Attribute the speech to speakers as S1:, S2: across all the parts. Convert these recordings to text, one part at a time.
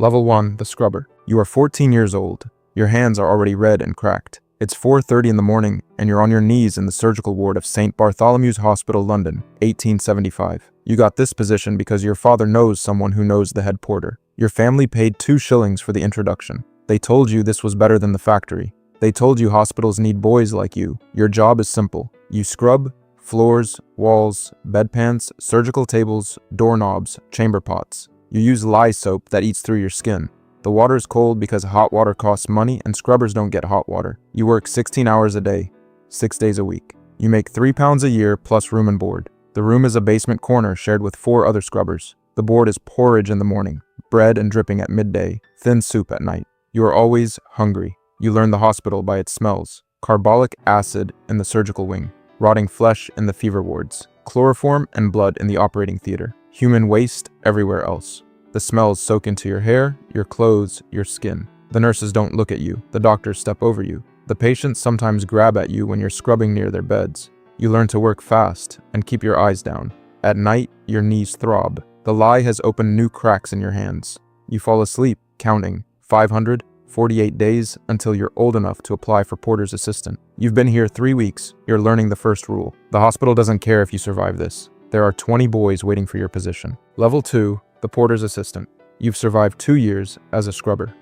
S1: Level 1, the scrubber. You are 14 years old. Your hands are already red and cracked. It's 4:30 in the morning, and you're on your knees in the surgical ward of St. Bartholomew's Hospital, London, 1875. You got this position because your father knows someone who knows the head porter. Your family paid 2 shillings for the introduction. They told you this was better than the factory. They told you hospitals need boys like you. Your job is simple. You scrub floors, walls, bedpans, surgical tables, doorknobs, chamber pots. You use lye soap that eats through your skin. The water is cold because hot water costs money and scrubbers don't get hot water. You work 16 hours a day, 6 days a week. You make £3 a year plus room and board. The room is a basement corner shared with 4 other scrubbers. The board is porridge in the morning, bread and dripping at midday, thin soup at night. You are always hungry. You learn the hospital by its smells. Carbolic acid in the surgical wing, rotting flesh in the fever wards, chloroform and blood in the operating theater, human waste everywhere else. The smells soak into your hair, your clothes, your skin. The nurses don't look at you. The doctors step over you. The patients sometimes grab at you when you're scrubbing near their beds. You learn to work fast and keep your eyes down. At night, your knees throb. The lye has opened new cracks in your hands. You fall asleep, counting 548 days until you're old enough to apply for porter's assistant. You've been here 3 weeks. You're learning the first rule. The hospital doesn't care if you survive this. There are 20 boys waiting for your position. Level 2, the porter's assistant. You've survived 2 years as a scrubber.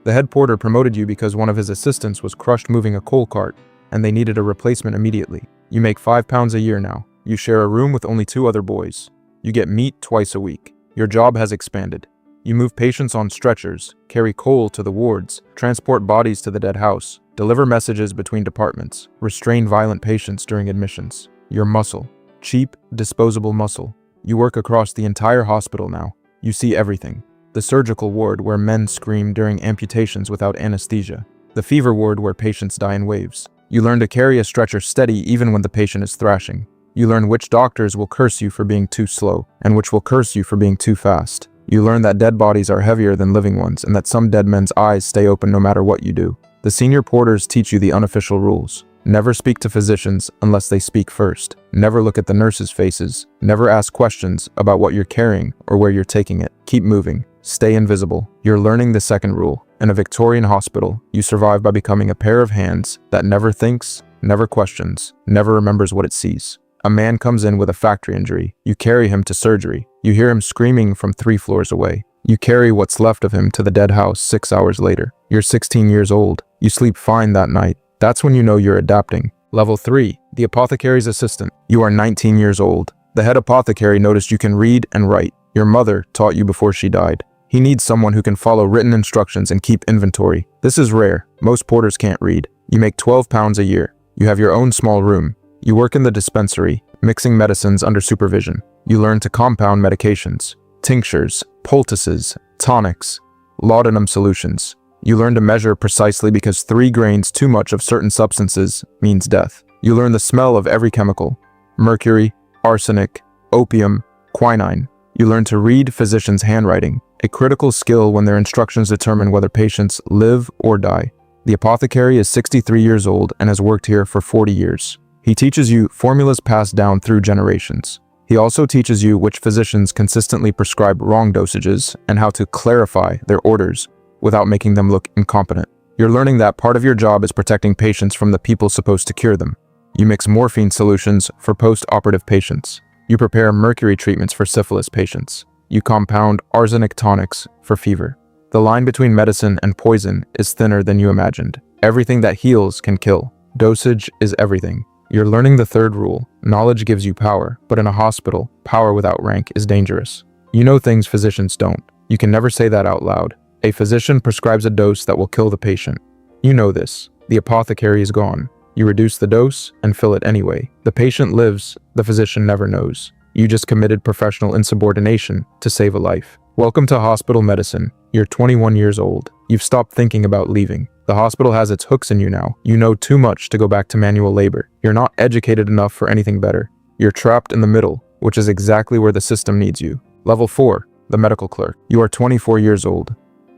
S1: The head porter promoted you because one of his assistants was crushed moving a coal cart, and they needed a replacement immediately. You make £5 a year now. You share a room with only 2 other boys. You get meat twice a week. Your job has expanded. You move patients on stretchers, carry coal to the wards, transport bodies to the dead house, deliver messages between departments, restrain violent patients during admissions. Your muscle. Cheap, disposable muscle. You work across the entire hospital now. You see everything. The surgical ward where men scream during amputations without anesthesia. The fever ward where patients die in waves. You learn to carry a stretcher steady even when the patient is thrashing. You learn which doctors will curse you for being too slow, and which will curse you for being too fast. You learn that dead bodies are heavier than living ones, and that some dead men's eyes stay open no matter what you do. The senior porters teach you the unofficial rules. Never speak to physicians unless they speak first. Never look at the nurses' faces. Never ask questions about what you're carrying or where you're taking it. Keep moving. Stay invisible. You're learning the second rule. In a Victorian hospital, you survive by becoming a pair of hands that never thinks, never questions, never remembers what it sees. A man comes in with a factory injury. You carry him to surgery. You hear him screaming from 3 floors away. You carry what's left of him to the dead house 6 hours later. You're 16 years old. You sleep fine that night. That's when you know you're adapting. Level 3, the apothecary's assistant. You are 19 years old. The head apothecary noticed you can read and write. Your mother taught you before she died. He needs someone who can follow written instructions and keep inventory. This is rare. Most porters can't read. You make £12 a year. You have your own small room. You work in the dispensary, mixing medicines under supervision. You learn to compound medications, tinctures, poultices, tonics, laudanum solutions. You learn to measure precisely because 3 grains too much of certain substances means death. You learn the smell of every chemical: mercury, arsenic, opium, quinine. You learn to read physicians' handwriting, a critical skill when their instructions determine whether patients live or die. The apothecary is 63 years old and has worked here for 40 years. He teaches you formulas passed down through generations. He also teaches you which physicians consistently prescribe wrong dosages and how to clarify their orders without making them look incompetent. You're learning that part of your job is protecting patients from the people supposed to cure them. You mix morphine solutions for post-operative patients. You prepare mercury treatments for syphilis patients. You compound arsenic tonics for fever. The line between medicine and poison is thinner than you imagined. Everything that heals can kill. Dosage is everything. You're learning the third rule. Knowledge gives you power, but in a hospital, power without rank is dangerous. You know things physicians don't. You can never say that out loud. A physician prescribes a dose that will kill the patient. You know this. The apothecary is gone. You reduce the dose and fill it anyway. The patient lives, the physician never knows. You just committed professional insubordination to save a life. Welcome to hospital medicine. You're 21 years old. You've stopped thinking about leaving. The hospital has its hooks in you now. You know too much to go back to manual labor. You're not educated enough for anything better. You're trapped in the middle, which is exactly where the system needs you. Level 4, the medical clerk. You are 24 years old.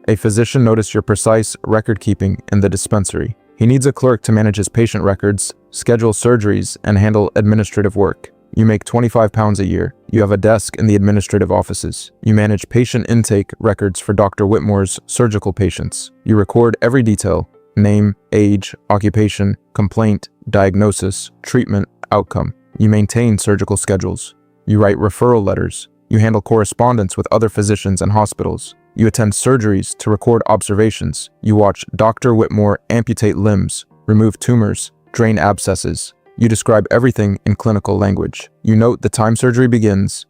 S1: A physician noticed your precise record keeping in the dispensary. He needs a clerk to manage his patient records, schedule surgeries, and handle administrative work. You make £25 a year. You have a desk in the administrative offices. You manage patient intake records for Dr. Whitmore's surgical patients. You record every detail: name, age, occupation, complaint, diagnosis, treatment, outcome. You maintain surgical schedules. You write referral letters. You handle correspondence with other physicians and hospitals. You attend surgeries to record observations. You watch Dr. Whitmore amputate limbs, remove tumors, drain abscesses. You describe everything in clinical language. You note the time surgery begins,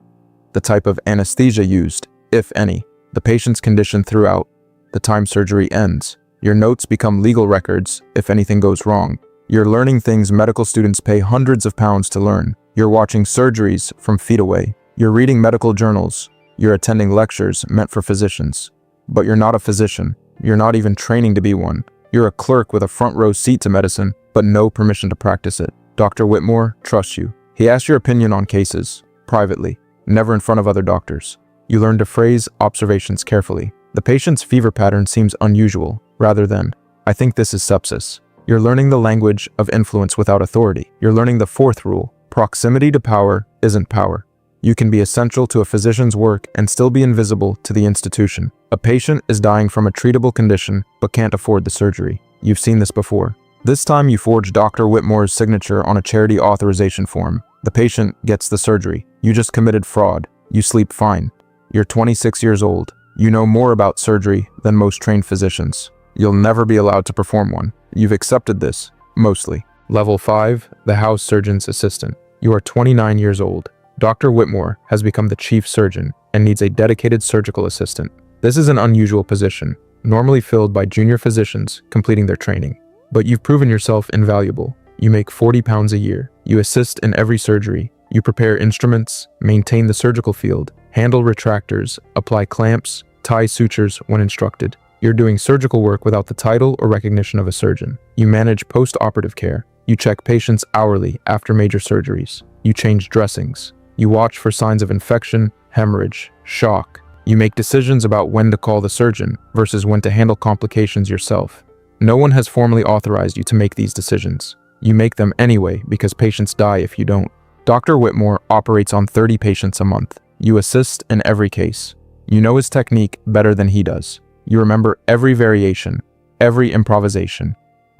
S1: the type of anesthesia used, if any, the patient's condition throughout, the time surgery ends. Your notes become legal records if anything goes wrong. You're learning things medical students pay hundreds of pounds to learn. You're watching surgeries from feet away. You're reading medical journals. You're attending lectures meant for physicians. But you're not a physician. You're not even training to be one. You're a clerk with a front row seat to medicine, but no permission to practice it. Dr. Whitmore trusts you. He asks your opinion on cases, privately, never in front of other doctors. You learn to phrase observations carefully. The patient's fever pattern seems unusual, rather than, "I think this is sepsis." You're learning the language of influence without authority. You're learning the fourth rule: proximity to power isn't power. You can be essential to a physician's work and still be invisible to the institution. A patient is dying from a treatable condition but can't afford the surgery. You've seen this before. This time you forge Dr. Whitmore's signature on a charity authorization form. The patient gets the surgery. You just committed fraud. You sleep fine. You're 26 years old. You know more about surgery than most trained physicians. You'll never be allowed to perform one. You've accepted this, mostly. Level 5, the house surgeon's assistant. You are 29 years old. Dr. Whitmore has become the chief surgeon and needs a dedicated surgical assistant. This is an unusual position, normally filled by junior physicians completing their training. But you've proven yourself invaluable. You make £40 a year. You assist in every surgery. You prepare instruments, maintain the surgical field, handle retractors, apply clamps, tie sutures when instructed. You're doing surgical work without the title or recognition of a surgeon. You manage post-operative care. You check patients hourly after major surgeries. You change dressings. You watch for signs of infection, hemorrhage, shock. You make decisions about when to call the surgeon versus when to handle complications yourself. No one has formally authorized you to make these decisions. You make them anyway because patients die if you don't. Dr. Whitmore operates on 30 patients a month. You assist in every case. You know his technique better than he does. You remember every variation, every improvisation,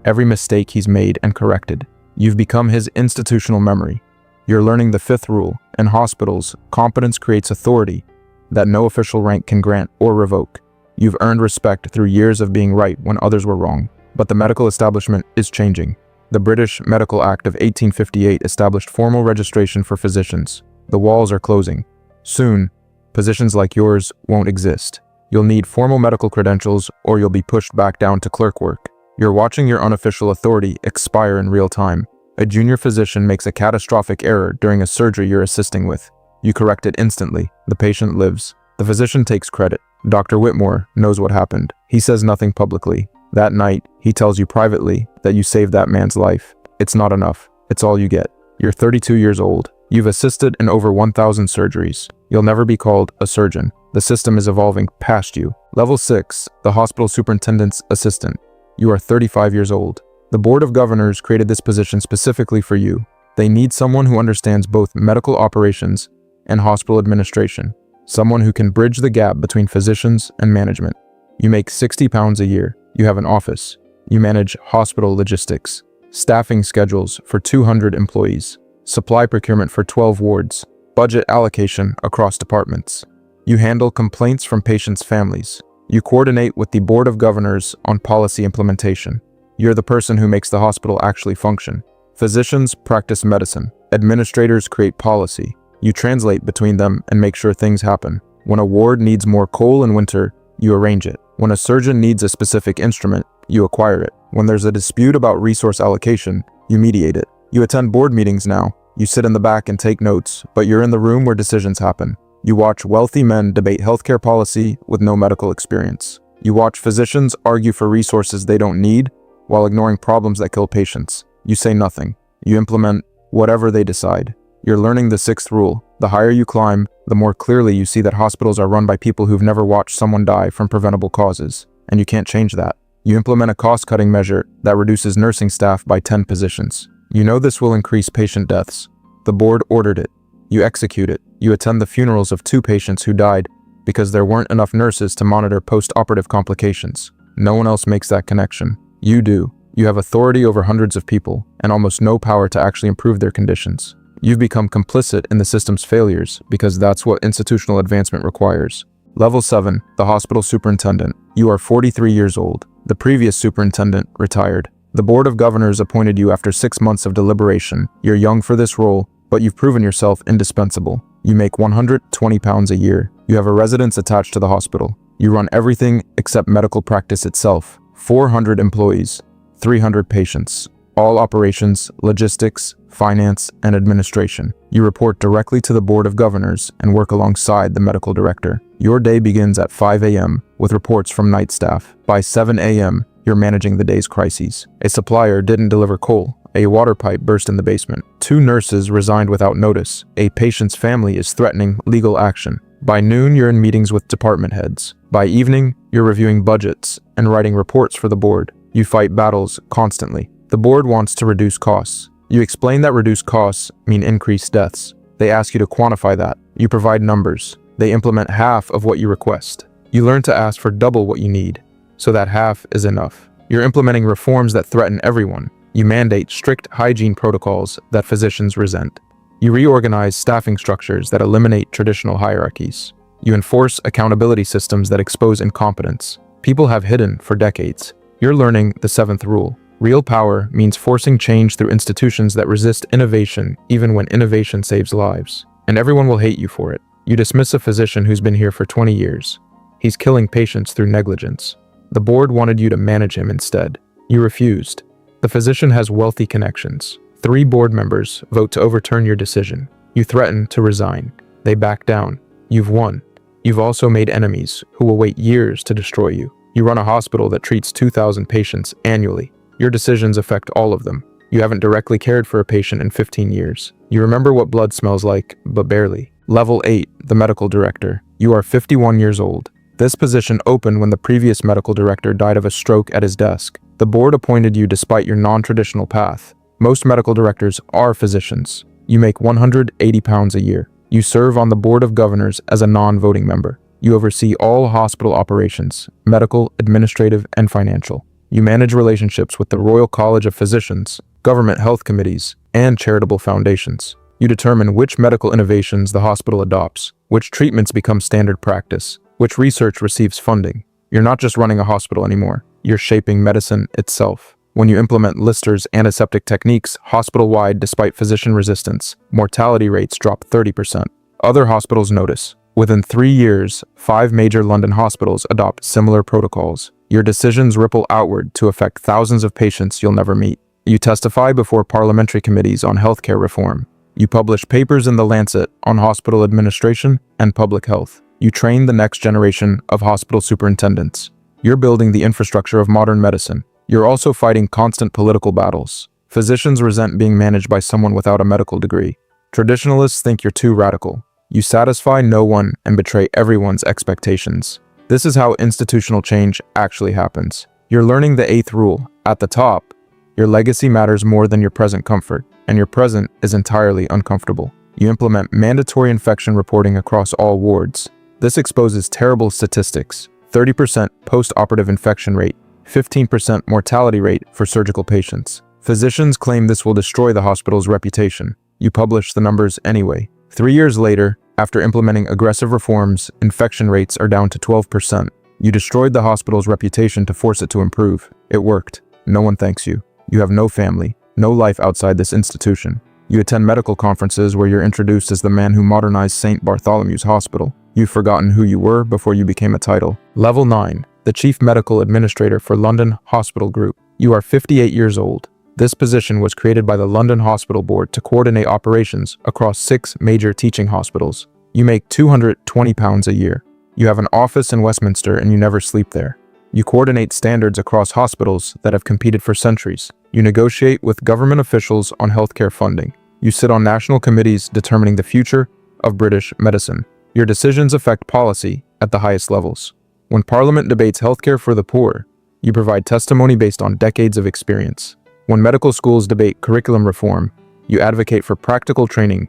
S1: every mistake he's made and corrected. You've become his institutional memory. You're learning the fifth rule. In hospitals, competence creates authority that no official rank can grant or revoke. You've earned respect through years of being right when others were wrong. But the medical establishment is changing. The British Medical Act of 1858 established formal registration for physicians. The walls are closing. Soon, positions like yours won't exist. You'll need formal medical credentials or you'll be pushed back down to clerk work. You're watching your unofficial authority expire in real time. A junior physician makes a catastrophic error during a surgery you're assisting with. You correct it instantly. The patient lives. The physician takes credit. Dr. Whitmore knows what happened. He says nothing publicly. That night, he tells you privately that you saved that man's life. It's not enough. It's all you get. You're 32 years old. You've assisted in over 1,000 surgeries. You'll never be called a surgeon. The system is evolving past you. Level 6, the hospital superintendent's assistant. You are 35 years old. The Board of Governors created this position specifically for you. They need someone who understands both medical operations and hospital administration. Someone who can bridge the gap between physicians and management. You make £60 a year. You have an office. You manage hospital logistics, staffing schedules for 200 employees, supply procurement for 12 wards, budget allocation across departments. You handle complaints from patients' families. You coordinate with the Board of Governors on policy implementation. You're the person who makes the hospital actually function. Physicians practice medicine. Administrators create policy. You translate between them and make sure things happen. When a ward needs more coal in winter, you arrange it. When a surgeon needs a specific instrument, you acquire it. When there's a dispute about resource allocation, you mediate it. You attend board meetings now. You sit in the back and take notes, but you're in the room where decisions happen. You watch wealthy men debate healthcare policy with no medical experience. You watch physicians argue for resources they don't need while ignoring problems that kill patients. You say nothing. You implement whatever they decide. You're learning the sixth rule. The higher you climb, the more clearly you see that hospitals are run by people who've never watched someone die from preventable causes, and you can't change that. You implement a cost-cutting measure that reduces nursing staff by 10 positions. You know this will increase patient deaths. The board ordered it. You execute it. You attend the funerals of 2 patients who died because there weren't enough nurses to monitor post-operative complications. No one else makes that connection. You do. You have authority over hundreds of people and almost no power to actually improve their conditions. You've become complicit in the system's failures because that's what institutional advancement requires. Level 7, the hospital superintendent. You are 43 years old. The previous superintendent retired. The Board of Governors appointed you after 6 months of deliberation. You're young for this role, but you've proven yourself indispensable. You make £120 a year. You have a residence attached to the hospital. You run everything except medical practice itself. 400 employees, 300 patients. All operations, logistics, finance, and administration. You report directly to the Board of Governors and work alongside the medical director. Your day begins at 5 a.m. with reports from night staff. By 7 a.m., you're managing the day's crises. A supplier didn't deliver coal. A water pipe burst in the basement. 2 nurses resigned without notice. A patient's family is threatening legal action. By noon, you're in meetings with department heads. By evening, you're reviewing budgets and writing reports for the board. You fight battles constantly. The board wants to reduce costs. You explain that reduced costs mean increased deaths. They ask you to quantify that. You provide numbers. They implement half of what you request. You learn to ask for double what you need, so that half is enough. You're implementing reforms that threaten everyone. You mandate strict hygiene protocols that physicians resent. You reorganize staffing structures that eliminate traditional hierarchies. You enforce accountability systems that expose incompetence. People have hidden for decades. You're learning the 7th rule. Real power means forcing change through institutions that resist innovation even when innovation saves lives. And everyone will hate you for it. You dismiss a physician who's been here for 20 years. He's killing patients through negligence. The board wanted you to manage him instead. You refused. The physician has wealthy connections. 3 board members vote to overturn your decision. You threaten to resign. They back down. You've won. You've also made enemies who will wait years to destroy you. You run a hospital that treats 2,000 patients annually. Your decisions affect all of them. You haven't directly cared for a patient in 15 years. You remember what blood smells like, but barely. Level 8, the medical director. You are 51 years old. This position opened when the previous medical director died of a stroke at his desk. The board appointed you despite your non-traditional path. Most medical directors are physicians. You make £180 a year. You serve on the Board of Governors as a non-voting member. You oversee all hospital operations, medical, administrative, and financial. You manage relationships with the Royal College of Physicians, government health committees, and charitable foundations. You determine which medical innovations the hospital adopts, which treatments become standard practice, which research receives funding. You're not just running a hospital anymore. You're shaping medicine itself. When you implement Lister's antiseptic techniques hospital-wide despite physician resistance, mortality rates drop 30%. Other hospitals notice. Within 3 years, 5 major London hospitals adopt similar protocols. Your decisions ripple outward to affect thousands of patients you'll never meet. You testify before parliamentary committees on healthcare reform. You publish papers in The Lancet on hospital administration and public health. You train the next generation of hospital superintendents. You're building the infrastructure of modern medicine. You're also fighting constant political battles. Physicians resent being managed by someone without a medical degree. Traditionalists think you're too radical. You satisfy no one and betray everyone's expectations. This is how institutional change actually happens. You're learning the 8th rule. At the top, your legacy matters more than your present comfort, and your present is entirely uncomfortable. You implement mandatory infection reporting across all wards. This exposes terrible statistics: 30% post-operative infection rate, 15% mortality rate for surgical patients. Physicians claim this will destroy the hospital's reputation. You publish the numbers anyway. 3 years later, after implementing aggressive reforms, infection rates are down to 12%. You destroyed the hospital's reputation to force it to improve. It worked. No one thanks you. You have no family, no life outside this institution. You attend medical conferences where you're introduced as the man who modernized St. Bartholomew's Hospital. You've forgotten who you were before you became a title. Level 9, the Chief Medical Administrator for London Hospital Group. You are 58 years old. This position was created by the London Hospital Board to coordinate operations across 6 major teaching hospitals. You make £220 a year. You have an office in Westminster and you never sleep there. You coordinate standards across hospitals that have competed for centuries. You negotiate with government officials on healthcare funding. You sit on national committees determining the future of British medicine. Your decisions affect policy at the highest levels. When Parliament debates healthcare for the poor, you provide testimony based on decades of experience. When medical schools debate curriculum reform, you advocate for practical training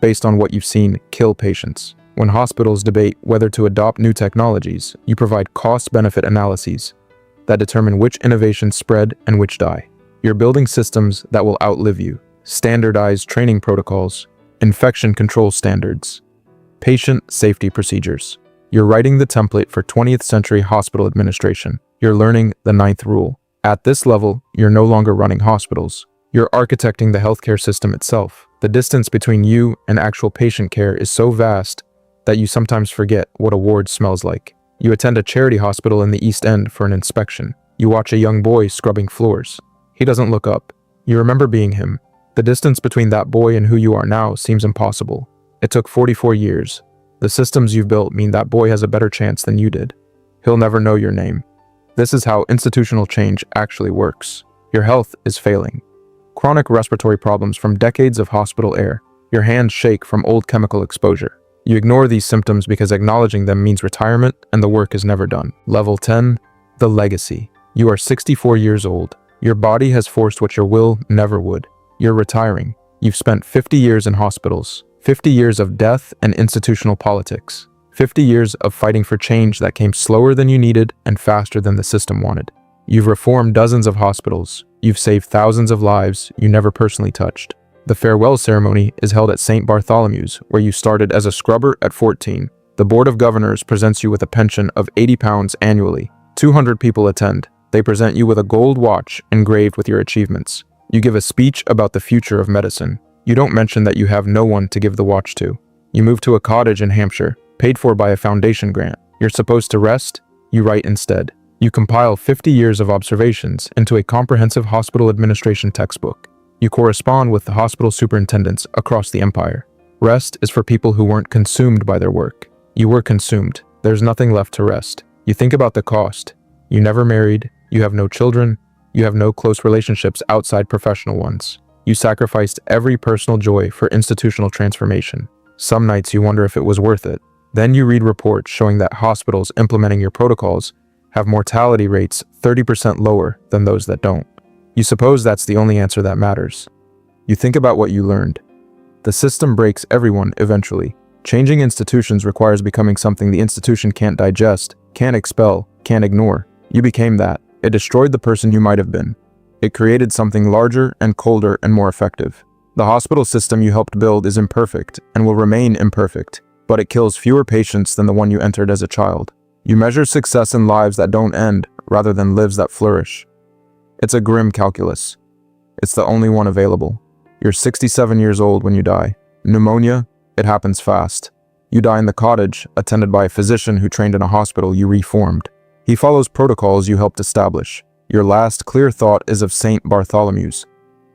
S1: based on what you've seen kill patients. When hospitals debate whether to adopt new technologies, you provide cost-benefit analyses that determine which innovations spread and which die. You're building systems that will outlive you. Standardized training protocols, infection control standards, patient safety procedures. You're writing the template for 20th century hospital administration. You're learning the ninth rule. At this level, you're no longer running hospitals. You're architecting the healthcare system itself. The distance between you and actual patient care is so vast that you sometimes forget what a ward smells like. You attend a charity hospital in the East End for an inspection. You watch a young boy scrubbing floors. He doesn't look up. You remember being him. The distance between that boy and who you are now seems impossible. It took 44 years. The systems you've built mean that boy has a better chance than you did. He'll never know your name. This is how institutional change actually works. Your health is failing. Chronic respiratory problems from decades of hospital air. Your hands shake from old chemical exposure. You ignore these symptoms because acknowledging them means retirement and the work is never done. Level 10, the legacy. You are 64 years old. Your body has forced what your will never would. You're retiring. You've spent 50 years in hospitals, 50 years of death and institutional politics, 50 years of fighting for change that came slower than you needed and faster than the system wanted. You've reformed dozens of hospitals. You've saved thousands of lives you never personally touched. The farewell ceremony is held at St. Bartholomew's, where you started as a scrubber at 14. The Board of Governors presents you with a pension of £80 annually. 200 people attend. They present you with a gold watch engraved with your achievements. You give a speech about the future of medicine. You don't mention that you have no one to give the watch to. You move to a cottage in Hampshire, paid for by a foundation grant. You're supposed to rest. You write instead. You compile 50 years of observations into a comprehensive hospital administration textbook. You correspond with the hospital superintendents across the empire. Rest is for people who weren't consumed by their work. You were consumed. There's nothing left to rest. You think about the cost. You never married. You have no children. You have no close relationships outside professional ones. You sacrificed every personal joy for institutional transformation. Some nights you wonder if it was worth it. Then you read reports showing that hospitals implementing your protocols have mortality rates 30% lower than those that don't. You suppose that's the only answer that matters. You think about what you learned. The system breaks everyone eventually. Changing institutions requires becoming something the institution can't digest, can't expel, can't ignore. You became that. It destroyed the person you might have been. It created something larger and colder and more effective. The hospital system you helped build is imperfect and will remain imperfect, but it kills fewer patients than the one you entered as a child. You measure success in lives that don't end rather than lives that flourish. It's a grim calculus. It's the only one available. You're 67 years old when you die. Pneumonia, it happens fast. You die in the cottage, attended by a physician who trained in a hospital you reformed. He follows protocols you helped establish. Your last clear thought is of St. Bartholomew's,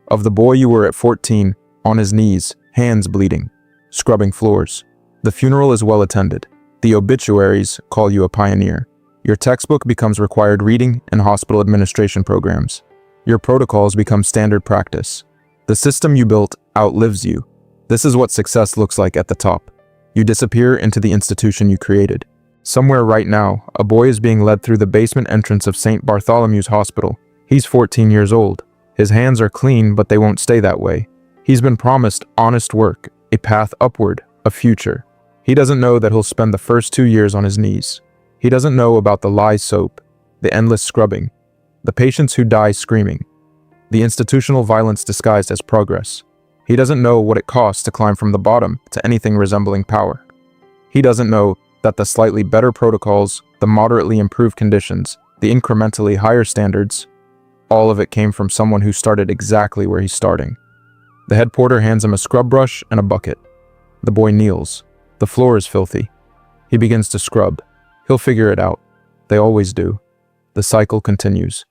S1: of the boy you were at 14, on his knees, hands bleeding, scrubbing floors. The funeral is well attended. The obituaries call you a pioneer. Your textbook becomes required reading in hospital administration programs. Your protocols become standard practice. The system you built outlives you. This is what success looks like at the top. You disappear into the institution you created. Somewhere right now, a boy is being led through the basement entrance of St. Bartholomew's Hospital. He's 14 years old. His hands are clean, but they won't stay that way. He's been promised honest work, a path upward, a future. He doesn't know that he'll spend the first 2 years on his knees. He doesn't know about the lye soap, the endless scrubbing, the patients who die screaming, the institutional violence disguised as progress. He doesn't know what it costs to climb from the bottom to anything resembling power. He doesn't know that the slightly better protocols, the moderately improved conditions, the incrementally higher standards, all of it came from someone who started exactly where he's starting. The head porter hands him a scrub brush and a bucket. The boy kneels. The floor is filthy. He begins to scrub. He'll figure it out. They always do. The cycle continues.